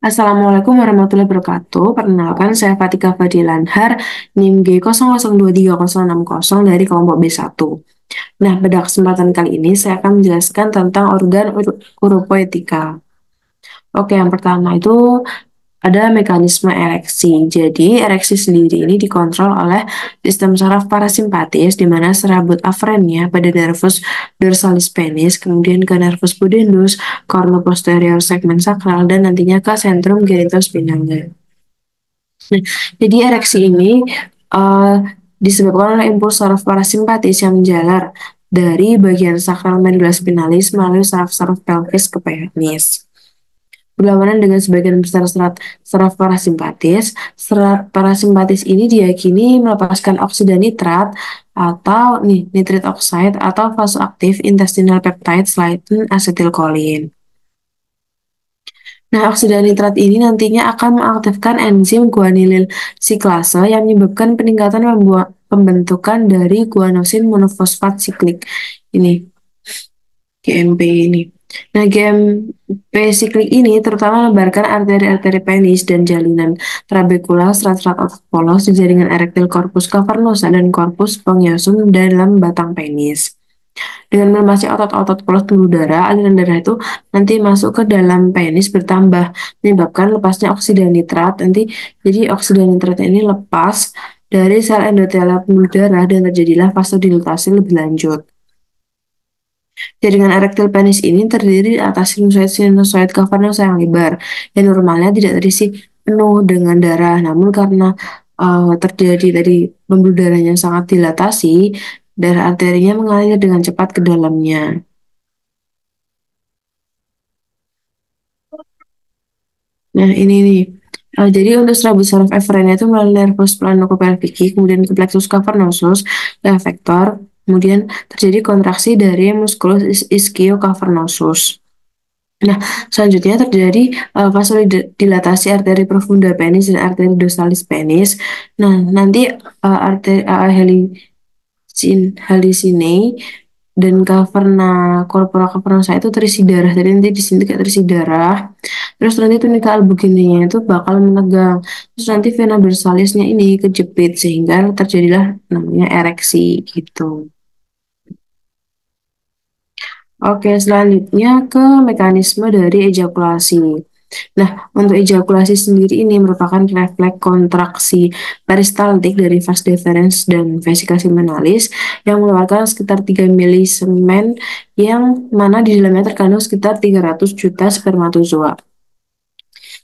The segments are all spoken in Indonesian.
Assalamualaikum warahmatullahi wabarakatuh. Perkenalkan, saya Fatika Fadilanhar, NIM G002306 dari kelompok B1. Nah, pada kesempatan kali ini saya akan menjelaskan tentang organ uropoetika. Oke, yang pertama itu ada mekanisme ereksi. Jadi, ereksi sendiri ini dikontrol oleh sistem saraf parasimpatis, di mana serabut afrennya pada nervus dorsalis penis, kemudian ke nervus pudendus, cornu posterior segmen sakral, dan nantinya ke sentrum genitospinalnya. Nah, jadi ereksi ini uh, disebabkan oleh impuls saraf parasimpatis yang menjalar dari bagian sakral medula spinalis melalui saraf-saraf pelvis ke penis. Berlawanan dengan sebagian besar saraf parasimpatis, serat parasimpatis ini diyakini melepaskan oksida nitrat atau nitrit oxide atau vasoaktif intestinal peptide selain asetilkolin. Nah, oksida nitrat ini nantinya akan mengaktifkan enzim guanilil siklase yang menyebabkan peningkatan pembentukan dari guanosin monofosfat siklik ini, GMP ini. Nah, GMP siklik ini terutama melembarkan arteri-arteri penis dan jalinan trabekula, serat-serat otot polos di jaringan erektil corpus cavernosa dan corpus spongiosum dalam batang penis. Dengan melumasi otot-otot polos pembuluh darah, aliran darah itu nanti masuk ke dalam penis bertambah, menyebabkan lepasnya oksida nitrat. Jadi oksida nitrat ini lepas dari sel endotelial pembuluh darah dan terjadilah vasodilatasi lebih lanjut. Jaringan erektil penis ini terdiri atas sinusoid cavernosa yang lebar, yang normalnya tidak terisi penuh dengan darah. Namun karena terjadi tadi pembuluh darahnya sangat dilatasi, darah arterinya mengalir dengan cepat ke dalamnya. Nah, ini nih. Jadi untuk serabut saraf efferentnya itu melalui nervus planocopelvici, kemudian ke plexus cavernosus, ke effector, kemudian terjadi kontraksi dari musculus ischiocavernosus. Nah, selanjutnya terjadi vasodilatasi arteri profunda penis dan arteri dorsalis penis. Nah, nanti arteri helicinae dan caverna corpora cavernosa itu terisi darah. Jadi nanti di sini kayak terisi darah. Terus nanti tunika albuginnya itu bakal menegang. Terus nanti vena dorsalisnya ini kejepit sehingga terjadilah namanya ereksi gitu. Oke, selanjutnya ke mekanisme dari ejakulasi. Nah, untuk ejakulasi sendiri ini merupakan refleks kontraksi peristaltik dari vas deferens dan vesika seminalis yang mengeluarkan sekitar 3 milisemen yang mana di dalamnya terkandung sekitar 300 juta spermatozoa.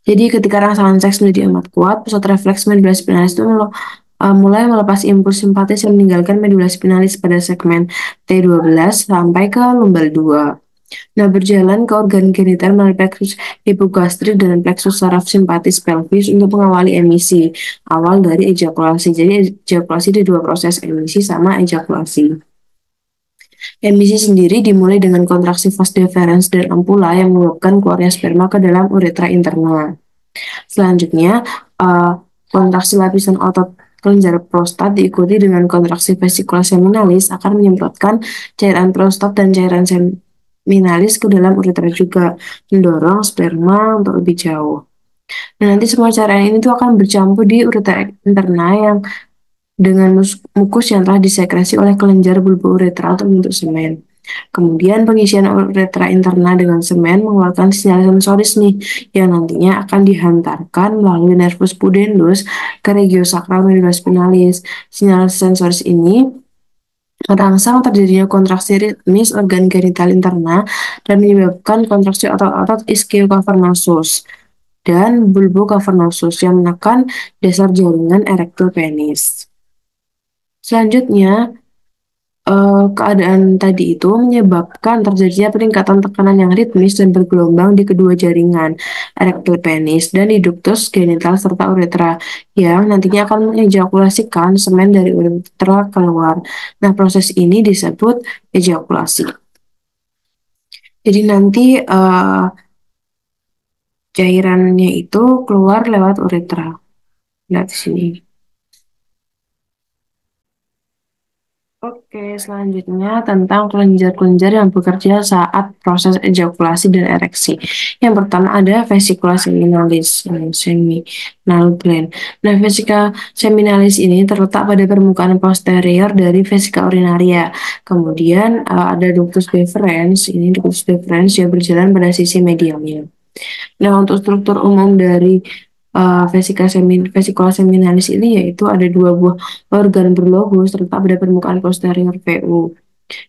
Jadi ketika rangsangan seks menjadi amat kuat, pusat refleks medula spinalis itu mulai melepas impuls simpatis yang meninggalkan medula spinalis pada segmen T12 sampai ke lumbal 2. Nah, berjalan ke organ genital melalui plexus hipogastrik dan plexus saraf simpatis pelvis untuk mengawali emisi awal dari ejakulasi. Jadi, ejakulasi di dua proses, emisi sama ejakulasi. Emisi sendiri dimulai dengan kontraksi vas deferens dan ampula yang menyebabkan keluarnya sperma ke dalam uretra interna. Selanjutnya, uh, kontraksi lapisan otot kelenjar prostat diikuti dengan kontraksi vesikula seminalis akan menyemprotkan cairan prostat dan cairan seminalis ke dalam uretra juga, mendorong sperma untuk lebih jauh. Nah, nanti semua cairan ini tuh akan bercampur di uretra interna yang dengan mukus yang telah disekresi oleh kelenjar bulba uretra untuk membentuk semen. Kemudian pengisian uretra interna dengan semen mengeluarkan sinyal sensoris nih yang nantinya akan dihantarkan melalui nervus pudendus ke regiosakral medula spinalis. Sinyal sensoris ini merangsang terjadinya kontraksi ritmis organ genital interna dan menyebabkan kontraksi otot-otot ischiocavernosus dan bulbocavernosus yang menekan dasar jaringan erektil penis. Selanjutnya, keadaan tadi itu menyebabkan terjadinya peningkatan tekanan yang ritmis dan bergelombang di kedua jaringan erektil penis dan di ductus genital serta uretra yang nantinya akan mengejakulasikan semen dari uretra keluar. Nah, proses ini disebut ejakulasi. Jadi nanti cairannya itu keluar lewat uretra. Lihat di sini. Oke, selanjutnya tentang kelenjar-kelenjar yang bekerja saat proses ejakulasi dan ereksi. Yang pertama ada vesicula seminalis, seminal gland. Nah, vesicula seminalis ini terletak pada permukaan posterior dari vesika urinaria. Kemudian ada ductus deferens, ini ductus deferens yang berjalan pada sisi medialnya. Nah, untuk struktur umum dari vesicula seminalis ini yaitu ada dua buah organ berlobus terletak pada permukaan posterior VU.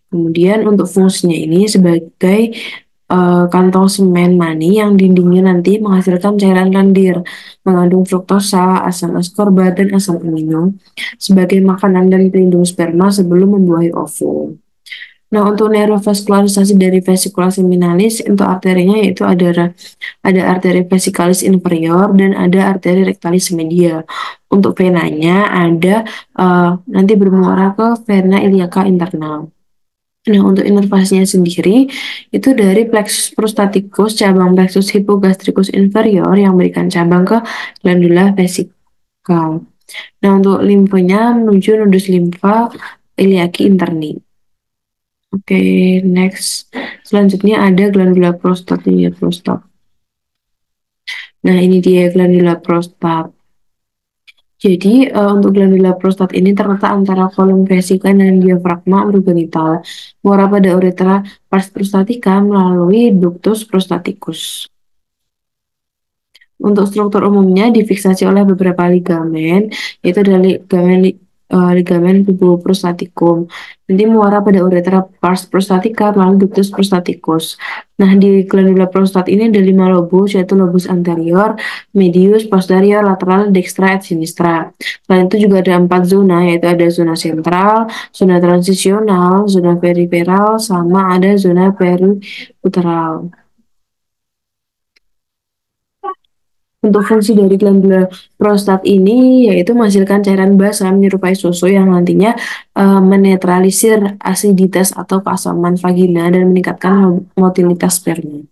Kemudian untuk fungsinya ini sebagai kantong semen mani yang dindingnya nanti menghasilkan cairan lendir mengandung fruktosa, asam askorbat, dan asam amino sebagai makanan dan pelindung sperma sebelum membuahi ovum. Nah, untuk neurovaskularisasi dari vesicula seminalis untuk arterinya yaitu ada arteri vesikalis inferior dan ada arteri rectalis media. Untuk venanya ada nanti bermuara ke vena iliaca internal. Nah, untuk inervasinya sendiri itu dari plexus prostaticus, cabang plexus hypogastricus inferior yang memberikan cabang ke glandula vesikal. Nah, untuk limfonya menuju nodus limfa iliaci interni. Oke, next. Selanjutnya ada glandula prostat, ini ya prostat. Nah, ini dia glandula prostat. Jadi, untuk glandula prostat ini terletak antara kolom vesika dan diafragma urogenital, muara pada uretra pars prostatica melalui ductus prostaticus. Untuk struktur umumnya difiksasi oleh beberapa ligamen, yaitu dari ligamen puboprostaticum. Nanti muara pada uretra pars prostatica melalui ductus prostaticus. Nah, di glandula prostat ini ada 5 lobus, yaitu lobus anterior, medius, posterior, lateral, dextra, et sinistra. Selain itu juga ada 4 zona, yaitu ada zona sentral, zona transisional, zona periferal, sama ada zona periuteral. Untuk fungsi dari glandula prostat ini yaitu menghasilkan cairan basal menyerupai susu yang nantinya menetralisir asiditas atau keasaman vagina dan meningkatkan motilitas sperma.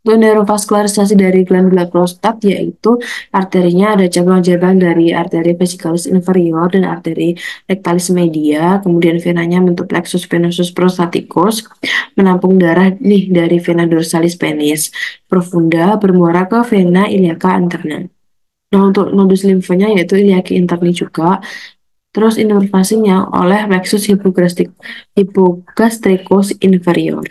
Untuk neurovaskularisasi dari glandula prostat yaitu arterinya ada cabang-cabang dari arteri vesikalis inferior dan arteri rectalis media, kemudian venanya bentuk plexus venosus prostaticus, menampung darah nih dari vena dorsalis penis profunda bermuara ke vena iliaca interna. Nah, untuk nodus limfanya yaitu iliaci interni juga. Terus inervasinya oleh plexus hypogastricus inferior.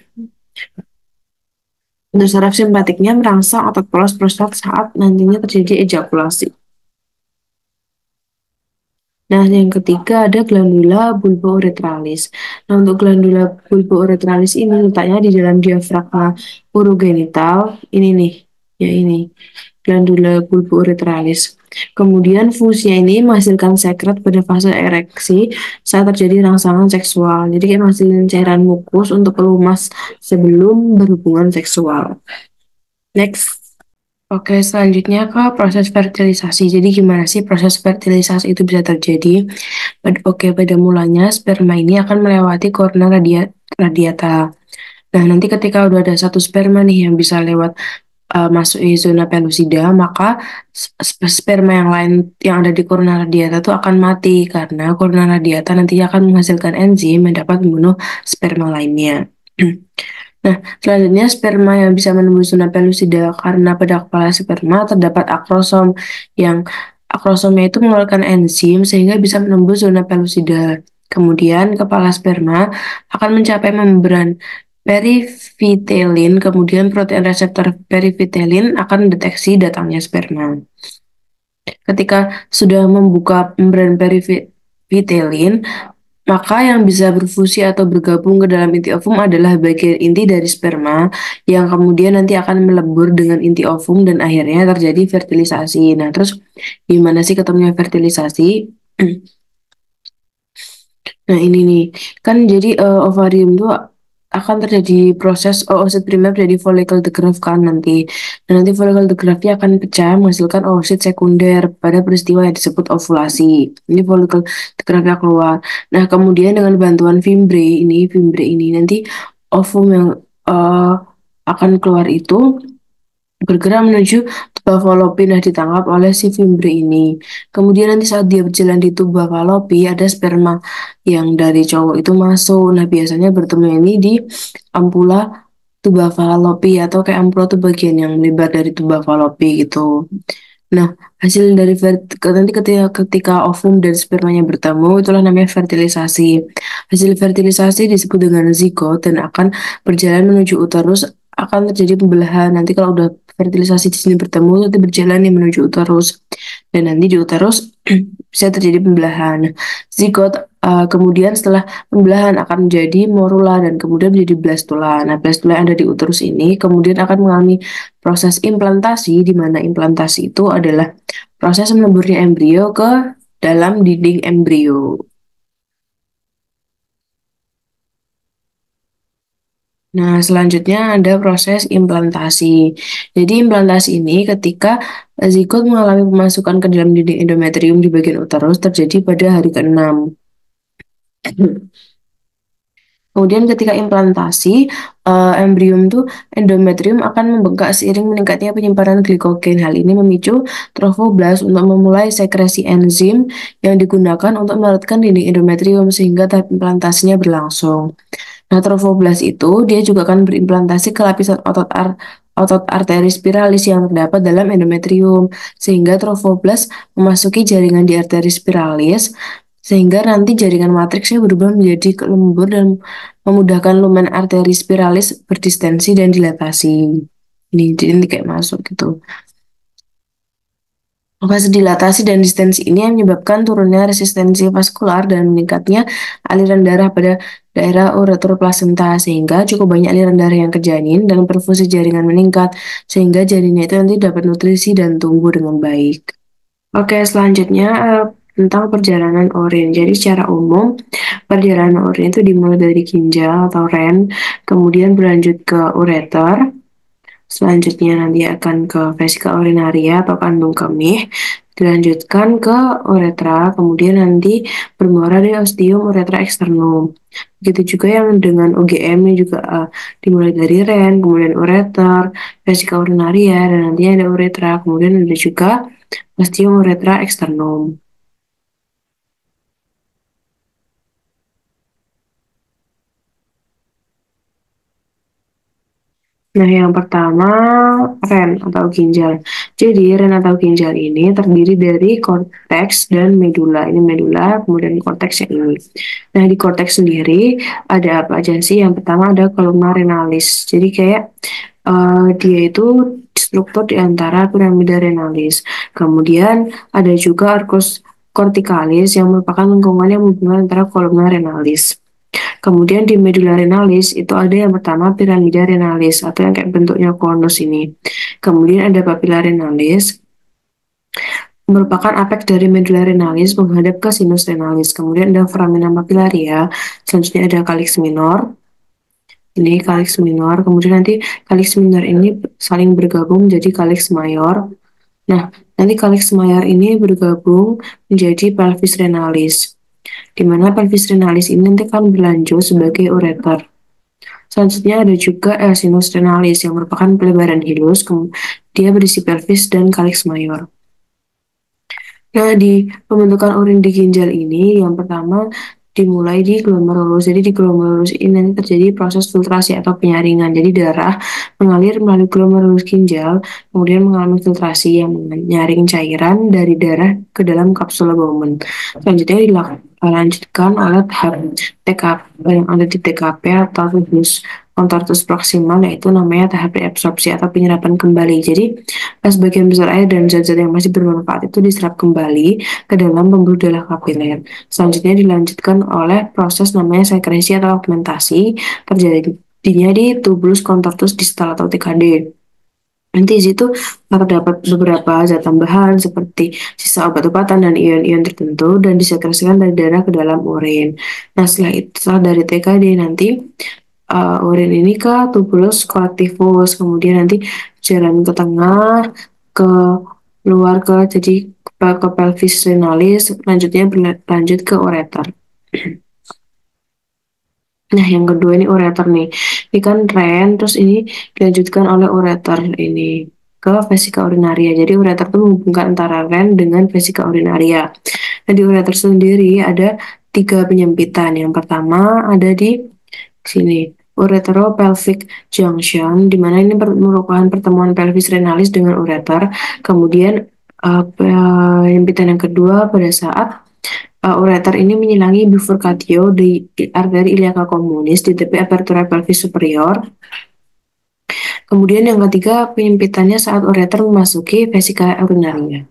Untuk saraf simpatiknya merangsang otot polos prostat saat nantinya terjadi ejakulasi. Nah, yang ketiga ada glandula bulbouretralis. Nah, untuk glandula bulbouretralis ini letaknya di dalam diafragma urogenital. Ini nih, ya ini, glandula bulbouretralis. Kemudian fungsinya ini menghasilkan sekret pada fase ereksi saat terjadi rangsangan seksual. Jadi kayak menghasilkan cairan mukus untuk pelumas sebelum berhubungan seksual. Next. Oke, selanjutnya ke proses fertilisasi. Jadi gimana sih proses fertilisasi itu bisa terjadi? Oke, pada mulanya sperma ini akan melewati corona radiata. Nah, nanti ketika udah ada satu sperma nih yang bisa lewat masuk di zona pellucida, maka sperma yang lain yang ada di corona radiata itu akan mati karena corona radiata nantinya akan menghasilkan enzim yang dapat membunuh sperma lainnya. Nah, selanjutnya sperma yang bisa menembus zona pellucida karena pada kepala sperma terdapat akrosom yang akrosomnya itu mengeluarkan enzim sehingga bisa menembus zona pellucida. Kemudian kepala sperma akan mencapai membran perivitelin, kemudian protein reseptor perivitelin akan mendeteksi datangnya sperma. Ketika sudah membuka membran perivitelin, maka yang bisa berfusi atau bergabung ke dalam inti ovum adalah bagian inti dari sperma yang kemudian nanti akan melebur dengan inti ovum dan akhirnya terjadi fertilisasi. Nah, terus gimana sih ketemunya fertilisasi? Nah, ini nih, kan jadi ovarium tuh akan terjadi proses oosit primer jadi follicle the graft kan nanti. Dan nanti follicle the graftnya akan pecah menghasilkan oosit sekunder pada peristiwa yang disebut ovulasi. Ini follicle the graftnya keluar. Nah, kemudian dengan bantuan fimbre ini nanti ovum yang akan keluar itu bergerak menuju tuba fallopi. Nah, ditangkap oleh si Fimbre ini. Kemudian nanti saat dia berjalan di tuba fallopi, ada sperma yang dari cowok itu masuk. Nah, biasanya bertemu ini di ampula tuba fallopi, atau kayak ampula tuh bagian yang melebar dari tuba fallopi gitu. Nah, hasil dari nanti ketika ovum dan spermanya bertemu, itulah namanya fertilisasi. Hasil fertilisasi disebut dengan zigot dan akan berjalan menuju uterus, akan terjadi pembelahan. Nanti kalau udah fertilisasi di sini bertemu, nanti berjalan nih menuju uterus. Dan nanti di uterus bisa terjadi pembelahan. Zigot kemudian setelah pembelahan akan menjadi morula dan kemudian menjadi blastula. Nah, blastula yang ada di uterus ini kemudian akan mengalami proses implantasi, di mana implantasi itu adalah proses melemburnya embrio ke dalam dinding embrio. Nah, selanjutnya ada proses implantasi. Jadi, implantasi ini ketika zigot mengalami pemasukan ke dalam dinding endometrium di bagian uterus terjadi pada hari ke-6. Kemudian ketika implantasi, embryom tuh endometrium akan membengkak seiring meningkatnya penyimpanan glikogen. Hal ini memicu trofoblast untuk memulai sekresi enzim yang digunakan untuk melarutkan dinding endometrium sehingga tahap implantasinya berlangsung. Nah, trofoblast itu dia juga akan berimplantasi ke lapisan otot arteri spiralis yang terdapat dalam endometrium, sehingga trofoblast memasuki jaringan di arteri spiralis, sehingga nanti jaringan matriksnya berubah menjadi lembut dan memudahkan lumen arteri spiralis berdistensi dan dilatasi. Ini kayak masuk gitu. Fase dilatasi dan distensi ini yang menyebabkan turunnya resistensi vaskular dan meningkatnya aliran darah pada daerah ureter plasenta, sehingga cukup banyak aliran darah yang ke janin dan perfusi jaringan meningkat, sehingga janinnya itu nanti dapat nutrisi dan tumbuh dengan baik. Oke, selanjutnya tentang perjalanan urin. Jadi secara umum, perjalanan urin itu dimulai dari ginjal atau ren, kemudian berlanjut ke ureter, selanjutnya nanti akan ke vesika urinaria atau kandung kemih, dilanjutkan ke uretra, kemudian nanti bermuara di ostium uretra externum. Begitu juga yang dengan UGM ini juga dimulai dari ren, kemudian ureter, vesika urinaria, dan nanti ada uretra, kemudian ada juga ostium uretra externum. Nah, yang pertama, ren atau ginjal. Jadi, ren atau ginjal ini terdiri dari korteks dan medula. Ini medula, kemudian korteks yang ini. Nah, di korteks sendiri ada apa aja sih? Yang pertama ada kolumna renalis. Jadi, kayak dia itu struktur di antara piramida renalis. Kemudian ada juga arcus corticalis yang merupakan lengkungan yang menghubungkan antara kolumna renalis. Kemudian di medulla renalis itu ada yang pertama piramida renalis atau yang kayak bentuknya konus ini. Kemudian ada papilla renalis, merupakan apeks dari medulla renalis menghadap ke sinus renalis. Kemudian ada foramina papillaria, selanjutnya ada calyx minor. Ini calyx minor, kemudian nanti calyx minor ini saling bergabung menjadi calyx mayor. Nah, nanti calyx mayor ini bergabung menjadi pelvis renalis, di mana pelvis renalis ini nanti akan berlanjut sebagai ureter. Selanjutnya ada juga sinus renalis yang merupakan pelebaran hilus, dia berisi pelvis dan calyx mayor. Nah, di pembentukan urin di ginjal ini, yang pertama dimulai di glomerulus. Jadi di glomerulus ini nanti terjadi proses filtrasi atau penyaringan. Jadi darah mengalir melalui glomerulus ginjal, kemudian mengalami filtrasi yang menyaring cairan dari darah ke dalam kapsul Bowman. Selanjutnya dilanjutkan oleh tahap TKP yang ada di TKP atau tubus contortus proximal, yaitu namanya tahap reabsorpsi atau penyerapan kembali. Jadi sebagian besar air dan zat-zat yang masih bermanfaat itu diserap kembali ke dalam pembuluh darah kapiler. Selanjutnya dilanjutkan oleh proses namanya sekresi atau augmentasi, terjadinya di tubulus contortus distal atau TKD. Nanti di situ terdapat beberapa zat tambahan seperti sisa obat-obatan dan ion-ion tertentu dan disekresikan dari darah ke dalam urin. Nah, setelah dari TKD nanti urin ini ke tubulus colectivus, kemudian nanti jalan ke tengah, ke luar ke jadi ke pelvis renalis, selanjutnya berlanjut ke ureter. Nah, yang kedua ini ureter nih. Ini kan ren, terus ini dilanjutkan oleh ureter ini. ke vesika urinaria. Jadi ureter itu menghubungkan antara ren dengan vesika urinaria. Nah, di ureter sendiri ada 3 penyempitan. Yang pertama ada di sini, uretero-pelvic junction, di mana ini merupakan pertemuan pelvis renalis dengan ureter. Kemudian penyempitan yang kedua pada saat ureter ini menyelangi bifurcatio di arteri iliaca communis di tepi apertura pelvis superior. Kemudian yang ketiga, penyempitannya saat ureter memasuki vesika urinaria.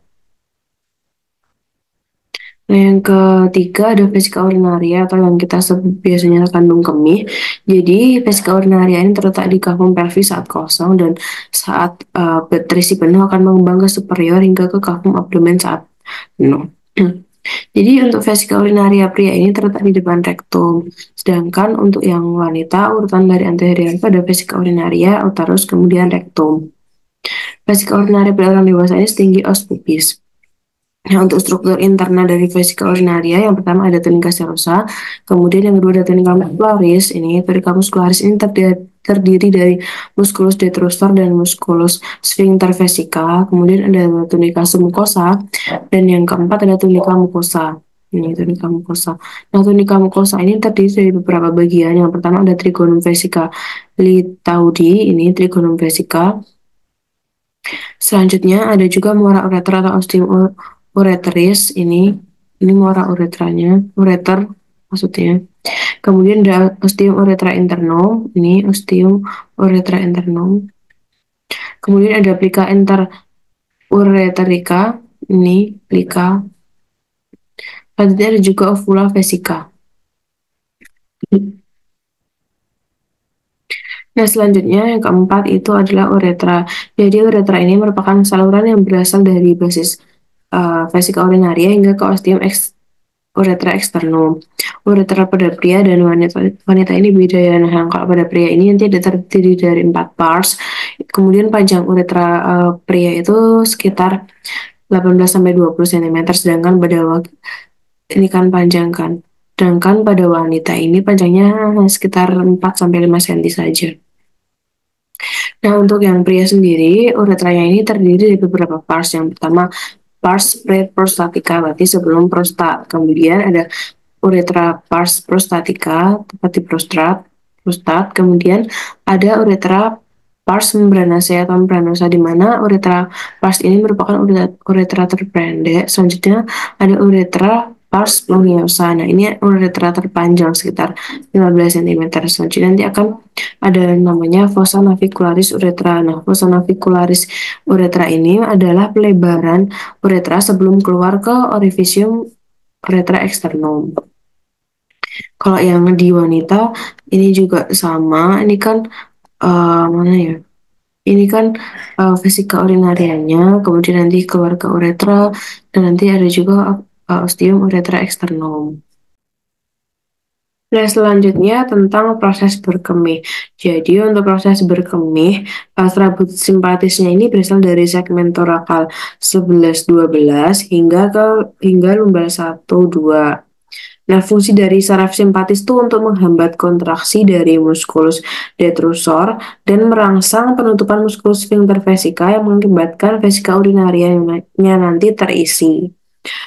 Nah, yang ketiga ada vesika urinaria atau yang kita sebut biasanya kandung kemih. Jadi, vesika urinaria ini terletak di kafum pelvis saat kosong dan saat terisi penuh akan mengembang ke superior hingga ke kafum abdomen saat penuh. Jadi, untuk vesika urinaria pria ini terletak di depan rektum. Sedangkan untuk yang wanita, urutan dari anterior itu ada vesika urinaria, uterus, kemudian rektum. Vesika urinaria pada orang dewasa ini setinggi os pubis. Nah, untuk struktur internal dari vesika urinaria, yang pertama ada tunica serosa, kemudian yang kedua ada tunica muscularis. Ini tunica muscularis ini terdiri dari musculus detrusor dan musculus sphincter vesica. Kemudian ada tunica submucosa, dan yang keempat ada tunica mucosa. Ini tunica mucosa. Nah, tunica mucosa ini terdiri dari beberapa bagian. Yang pertama ada trigonum vesica litaudi, ini trigonum vesica. Selanjutnya ada juga muara ureter atau ostium ureteris, ini muara uretranya, ureter maksudnya. Kemudian ada ostium uretra internum, ini ostium uretra internum. Kemudian ada plica interureterica, ini plica. Selanjutnya ada juga ovula vesica. Nah, selanjutnya yang keempat itu adalah uretra. Jadi uretra ini merupakan saluran yang berasal dari basis vesika urinaria hingga ke ostium uretra eksternum. Uretra pada pria dan wanita ini beda ya. Nah, kalau pada pria ini nanti ada terdiri dari 4 parts. Kemudian panjang uretra pria itu sekitar 18 sampai 20 cm, sedangkan pada ini kan panjang kan. Sedangkan pada wanita ini panjangnya sekitar 4 sampai 5 cm saja. Nah, untuk yang pria sendiri, uretranya ini terdiri dari beberapa parts. Yang pertama, pars preprostatica, berarti sebelum prostat. Kemudian ada uretra pars prostatica, tepat di prostat. Kemudian ada uretra pars membranaceae atau membranosa, di mana uretra pars ini merupakan uretra terpendek. Selanjutnya ada uretra pars longiosa. Nah, ini uretra terpanjang sekitar 15 cm. Selanjutnya nanti akan ada namanya fossa navicularis uretra. Nah, fossa navicularis uretra ini adalah pelebaran uretra sebelum keluar ke orifisium uretra eksternum. Kalau yang di wanita ini juga sama. Ini kan mana ya? Ini kan vesika urinarianya, kemudian nanti keluar ke uretra, dan nanti ada juga ostium uretra eksternum. Nah, selanjutnya tentang proses berkemih. Jadi, untuk proses berkemih, serabut simpatisnya ini berasal dari segmen torakal 11-12 hingga lumbal 1-2. Nah, fungsi dari saraf simpatis itu untuk menghambat kontraksi dari musculus detrusor dan merangsang penutupan musculus sphincter vesica yang mengakibatkan vesika urinarianya nanti terisi.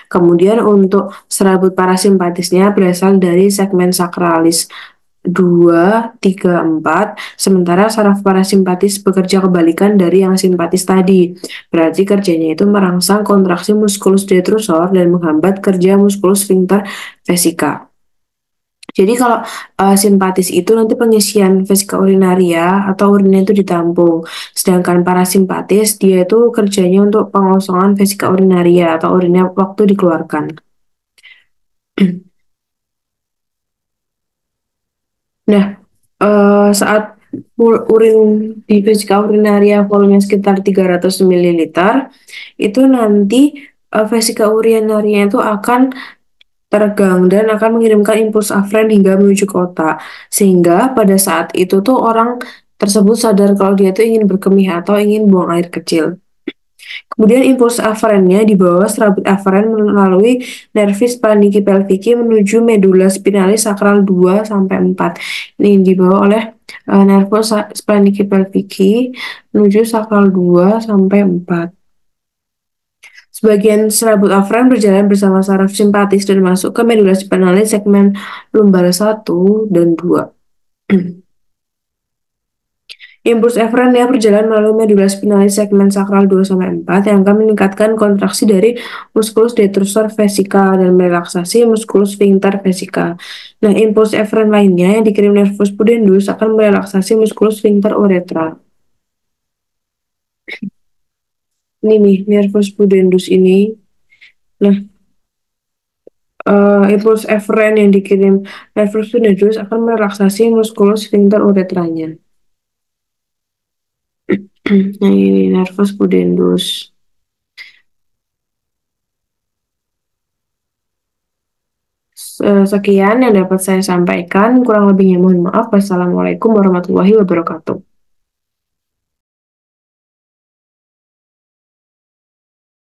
Kemudian untuk serabut parasimpatisnya berasal dari segmen sakralis 2, 3, 4, sementara saraf parasimpatis bekerja kebalikan dari yang simpatis tadi. Berarti kerjanya itu merangsang kontraksi musculus detrusor dan menghambat kerja musculus sphincter vesica. Jadi kalau simpatis itu nanti pengisian vesika urinaria atau urinnya itu ditampung. Sedangkan parasimpatis dia itu kerjanya untuk pengosongan vesika urinaria atau urinnya waktu dikeluarkan. Nah, saat urin di vesika urinaria volumenya sekitar 300 ml, itu nanti vesika urinaria itu akan teregang dan akan mengirimkan impuls afren hingga menuju ke otak. Sehingga pada saat itu tuh orang tersebut sadar kalau dia tuh ingin berkemih atau ingin buang air kecil. Kemudian impuls afrennya dibawa serabut afren melalui nervis paniki pelvici menuju medula spinalis sakral 2-4. Ini dibawa oleh nervus splanchni pelvici menuju sakral 2 sampai 4. Sebagian serabut aferen berjalan bersama saraf simpatis dan masuk ke medula spinalis segmen lumbar 1 dan 2. Impuls efferentnya berjalan melalui medula spinalis segmen sakral 2 sampai 4 yang akan meningkatkan kontraksi dari musculus detrusor vesica dan merelaksasi musculus sphincter vesica. Nah, impuls efferent lainnya yang dikirim nervus pudendus akan merelaksasi musculus sphincter uretra. Ini nih, nervus pudendus ini. Nah, impuls efferent yang dikirim nervus pudendus akan merelaksasi musculus sphincter uretranya. Nah, ini nervus pudendus. Sekian yang dapat saya sampaikan. Kurang lebihnya mohon maaf. Wassalamualaikum warahmatullahi wabarakatuh.